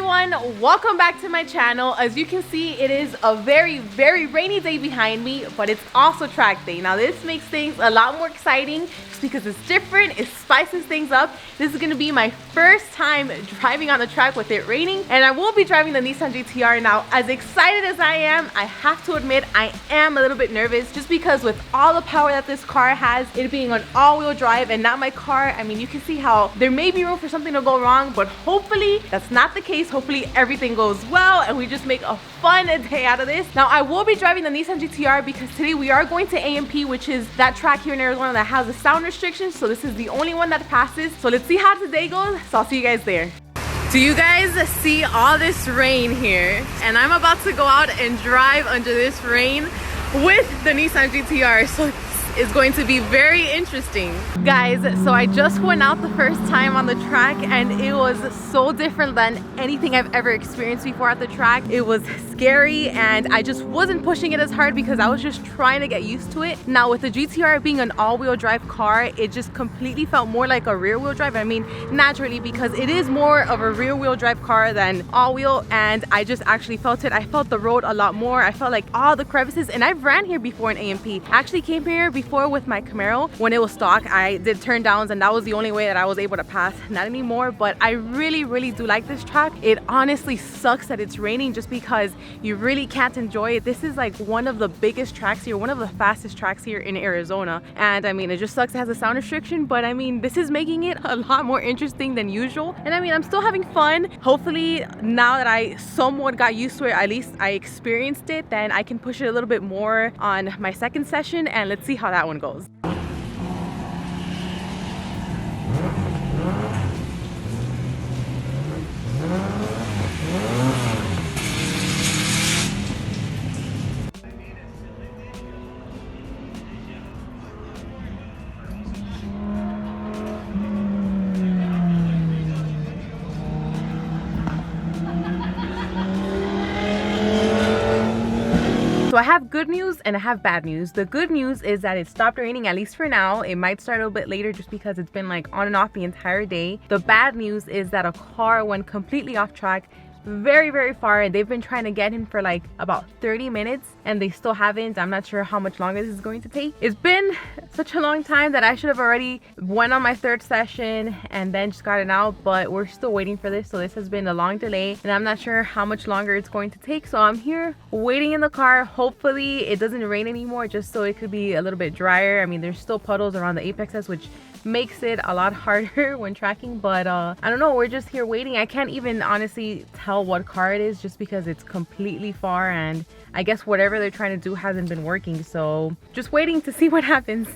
everyone, welcome back to my channel. As you can see, it is a very rainy day behind me, but it's also track day. Now this makes things a lot more exciting just because it's different, it spices things up. This is going to be my first time driving on the track with it raining, and I will be driving the Nissan GT-R. Now as excited as I am, I have to admit I am a little bit nervous just because with all the power that this car has, it being an all-wheel drive and not my car, I mean, you can see how there may be room for something to go wrong, but hopefully that's not the case. Hopefully everything goes well and we just make a fun day out of this. Now I will be driving the Nissan GT-R because today we are going to AMP, which is that track here in Arizona that has a sound restriction, so this is the only one that passes. So let's see how today goes, so I'll see you guys there. Do you guys see all this rain here? And I'm about to go out and drive under this rain with the Nissan GT-R, so is going to be very interesting. Guys, so I just went out the first time on the track and it was so different than anything I've ever experienced before at the track. It was scary and I just wasn't pushing it as hard because I was just trying to get used to it. Now with the GT-R being an all-wheel drive car, it just completely felt more like a rear-wheel drive. I mean, naturally, because it is more of a rear-wheel drive car than all-wheel, and I just actually felt it. I felt the road a lot more. I felt like all the crevices, and I've ran here before in AMP. I actually came here before with my Camaro when it was stock. I did turn downs and that was the only way that I was able to pass. Not anymore, but I really do like this track. It honestly sucks that it's raining just because you really can't enjoy it. This is like one of the biggest tracks here, one of the fastest tracks here in Arizona, and I mean, it just sucks it has a sound restriction, but I mean, this is making it a lot more interesting than usual. And I mean, I'm still having fun. Hopefully now that I somewhat got used to it, at least I experienced it, then I can push it a little bit more on my second session, and let's see how that one goes. So I have good news and I have bad news. The good news is that it stopped raining, at least for now. It might start a little bit later just because it's been like on and off the entire day. The bad news is that a car went completely off track very far, and they've been trying to get him for like about 30 minutes and they still haven't. I'm not sure how much longer this is going to take. It's been such a long time that I should have already went on my third session and then just got it out, but we're still waiting for this. So this has been a long delay and I'm not sure how much longer it's going to take. So I'm here waiting in the car. Hopefully it doesn't rain anymore, just so it could be a little bit drier. I mean, there's still puddles around the apexes, which makes it a lot harder when tracking, but I don't know, we're just here waiting. I can't even honestly tell what car it is just because it's completely far, and I guess whatever they're trying to do hasn't been working, so just waiting to see what happens.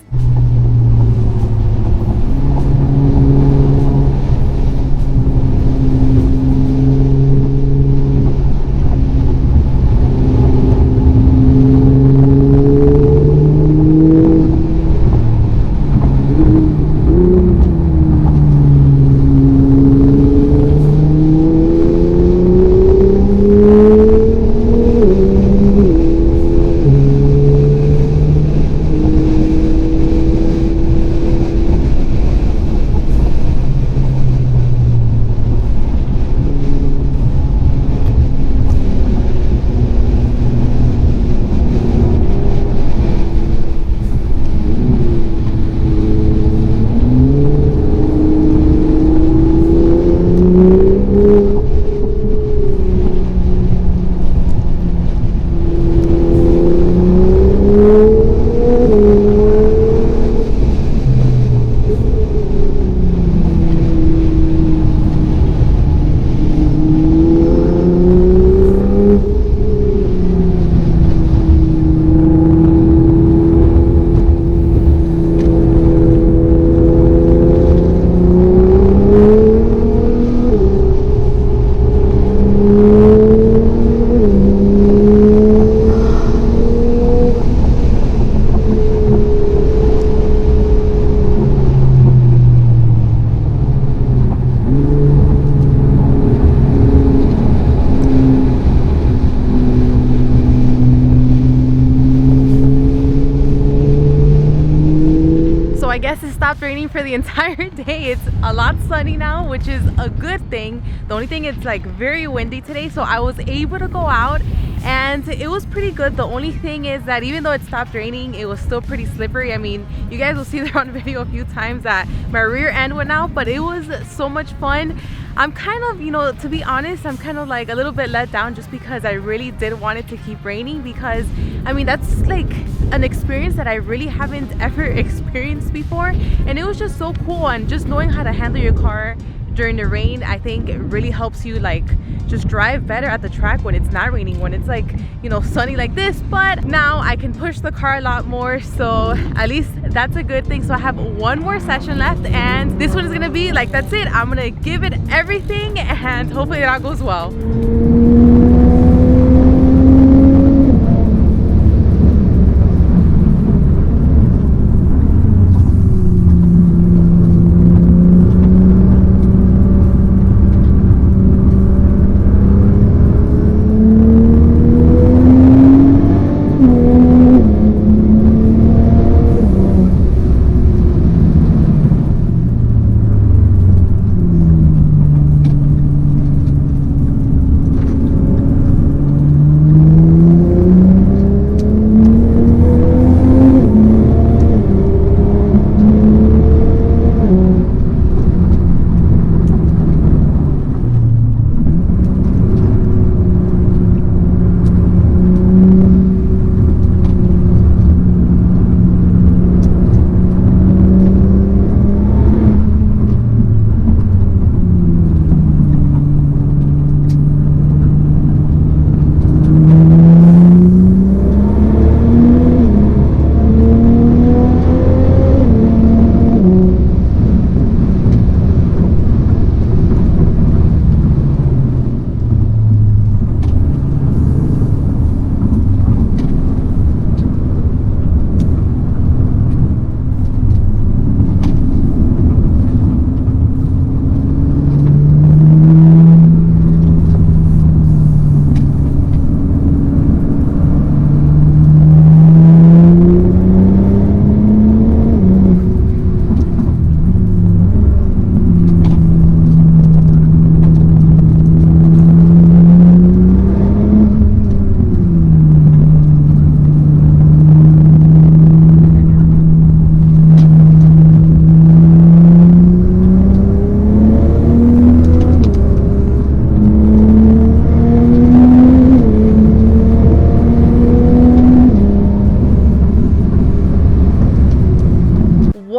guess it stopped raining for the entire day. It's a lot sunny now, which is a good thing. The only thing, it's like very windy today, so I was able to go out and it was pretty good. The only thing is that even though it stopped raining, it was still pretty slippery. I mean, you guys will see there on video a few times that my rear end went out, but it was so much fun. I'm kind of, you know, to be honest, I'm kind of like a little bit let down just because I really did want it to keep raining, because I mean, that's like an experience that I really haven't ever experienced before, and it was just so cool. And just knowing how to handle your car during the rain, I think it really helps you like just drive better at the track when it's not raining, when it's like, you know, sunny like this. But now I can push the car a lot more, so at least that's a good thing. So I have one more session left, and this one is gonna be like, that's it. I'm gonna give it everything and hopefully it all goes well.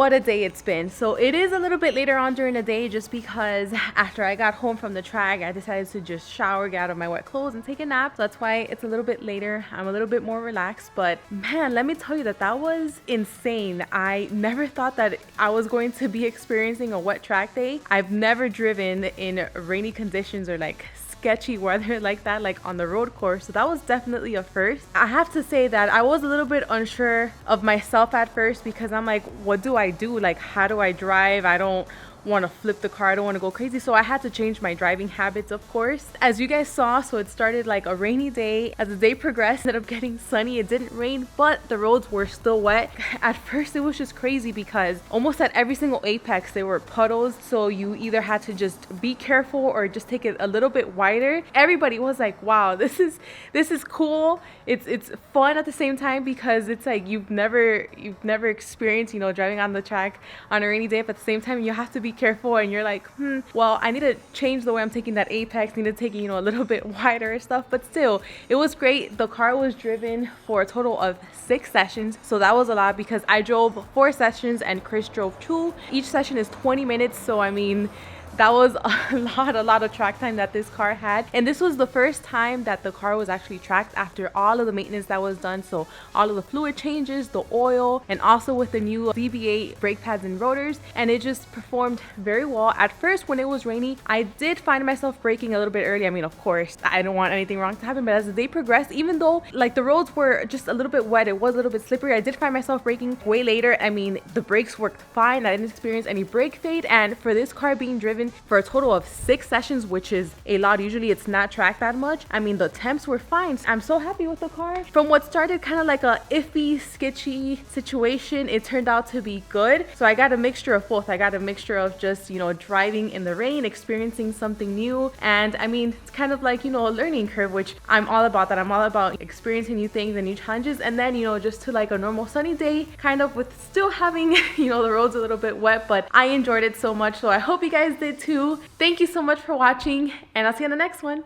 What a day it's been. So it is a little bit later on during the day, just because after I got home from the track, I decided to just shower, get out of my wet clothes and take a nap. So that's why it's a little bit later. I'm a little bit more relaxed, but man, let me tell you that was insane. I never thought that I was going to be experiencing a wet track day. I've never driven in rainy conditions or like sketchy weather like that, like on the road course, so that was definitely a first. I have to say that I was a little bit unsure of myself at first, because I'm like, what do I do? Like, how do I drive? I don't want to flip the car, I don't want to go crazy. So I had to change my driving habits, of course. As you guys saw, so it started like a rainy day. As the day progressed, it ended up getting sunny. It didn't rain, but the roads were still wet. At first it was just crazy, because almost at every single apex there were puddles, so you either had to just be careful or just take it a little bit wider. Everybody was like, wow, this is cool. It's fun at the same time, because it's like you've never experienced, you know, driving on the track on a rainy day, but at the same time you have to be careful, and you're like, well, I need to change the way I'm taking that apex, need to take it, you know, a little bit wider and stuff. But still, it was great. The car was driven for a total of 6 sessions, so that was a lot, because I drove 4 sessions and Chris drove 2. Each session is 20 minutes, so I mean, that was a lot of track time that this car had. And this was the first time that the car was actually tracked after all of the maintenance that was done. So all of the fluid changes, the oil, and also with the new VB8 brake pads and rotors. And it just performed very well. At first, when it was rainy, I did find myself braking a little bit early. I mean, of course, I don't want anything wrong to happen. But as the day progressed, even though like the roads were just a little bit wet, it was a little bit slippery, I did find myself braking way later. I mean, the brakes worked fine. I didn't experience any brake fade. And for this car being driven Woman.Driven for a total of 6 sessions, which is a lot. Usually it's not tracked that much. I mean, the temps were fine. I'm so happy with the car. From what started kind of like a iffy, sketchy situation, it turned out to be good. So I got a mixture of both. I got a mixture of just, you know, driving in the rain, experiencing something new. And I mean, it's kind of like, you know, a learning curve, which I'm all about that. I'm all about experiencing new things and new challenges. And then, you know, just to like a normal sunny day, kind of with still having, you know, the roads a little bit wet, but I enjoyed it so much. So I hope you guys did too. Thank you so much for watching, and I'll see you in the next one.